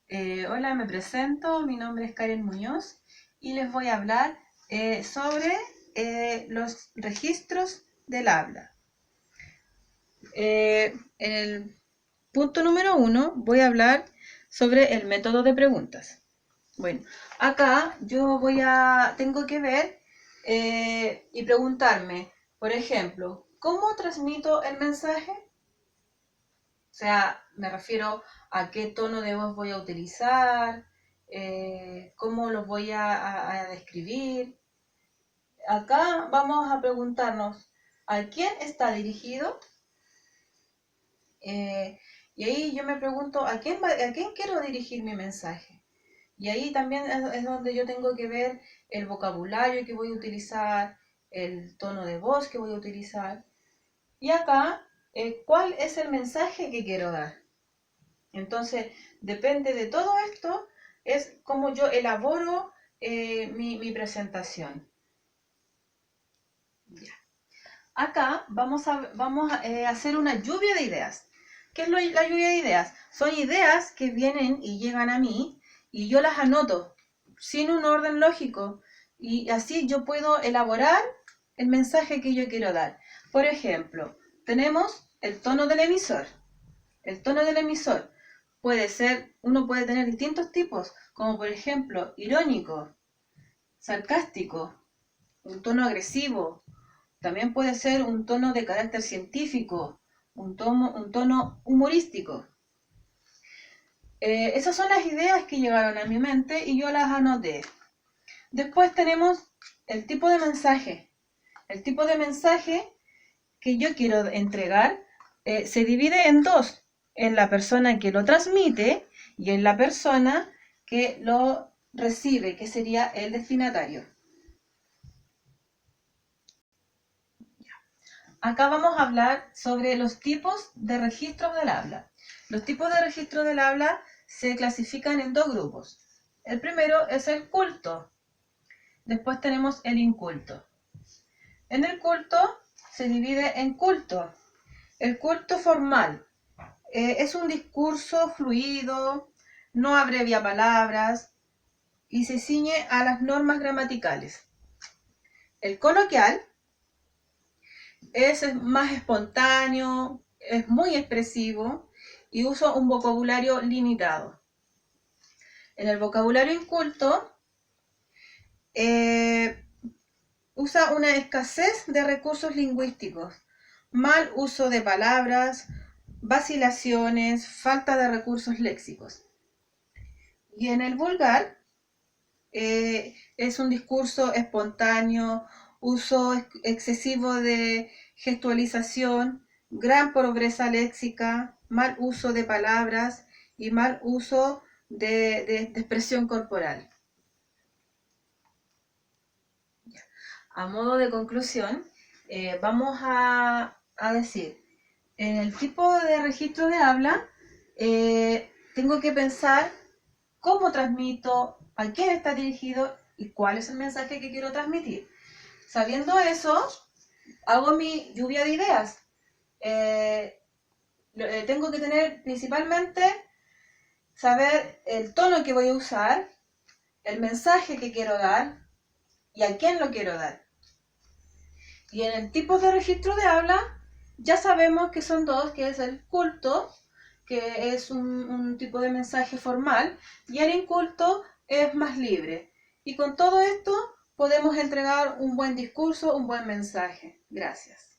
Hola, me presento, mi nombre es Karen Muñoz y les voy a hablar sobre los registros del habla. En el punto número 1 voy a hablar sobre el método de preguntas. Bueno, acá tengo que ver y preguntarme, por ejemplo, ¿cómo transmito el mensaje? O sea, me refiero a qué tono de voz voy a utilizar, cómo los voy a describir. Acá vamos a preguntarnos a quién está dirigido. eh, y ahí yo me pregunto a quién quiero dirigir mi mensaje. Y ahí también es donde yo tengo que ver el vocabulario que voy a utilizar, el tono de voz que voy a utilizar. Y acá, ¿cuál es el mensaje que quiero dar? Entonces, depende de todo esto, es como yo elaboro mi presentación. Ya. Acá vamos a hacer una lluvia de ideas. ¿Qué es la lluvia de ideas? Son ideas que vienen y llegan a mí y yo las anoto sin un orden lógico y así yo puedo elaborar el mensaje que yo quiero dar. Por ejemplo, tenemos el tono del emisor. El tono del emisor uno puede tener distintos tipos, como por ejemplo irónico, sarcástico, un tono agresivo, también puede ser un tono de carácter científico, un tono humorístico. Esas son las ideas que llegaron a mi mente y yo las anoté. Después tenemos el tipo de mensaje. El tipo de mensaje que yo quiero entregar se divide en dos, en la persona que lo transmite y en la persona que lo recibe, que sería el destinatario. Acá vamos a hablar sobre los tipos de registros del habla. Los tipos de registro del habla se clasifican en dos grupos. El primero es el culto, después tenemos el inculto. En el culto se divide en culto. El culto formal es un discurso fluido, no abrevia palabras y se ciñe a las normas gramaticales. El coloquial es más espontáneo, es muy expresivo y usa un vocabulario limitado. En el vocabulario inculto usa una escasez de recursos lingüísticos, mal uso de palabras, vacilaciones, falta de recursos léxicos. Y en el vulgar es un discurso espontáneo, uso excesivo de gestualización, gran pobreza léxica, mal uso de palabras y mal uso de expresión corporal. A modo de conclusión, vamos a decir, en el tipo de registro de habla, tengo que pensar cómo transmito, a quién está dirigido y cuál es el mensaje que quiero transmitir. Sabiendo eso, hago mi lluvia de ideas. Tengo que tener principalmente saber el tono que voy a usar, el mensaje que quiero dar y a quién lo quiero dar. Y en el tipo de registro de habla, ya sabemos que son dos, que es el culto, que es un tipo de mensaje formal, y el inculto es más libre. Y con todo esto podemos entregar un buen discurso, un buen mensaje. Gracias.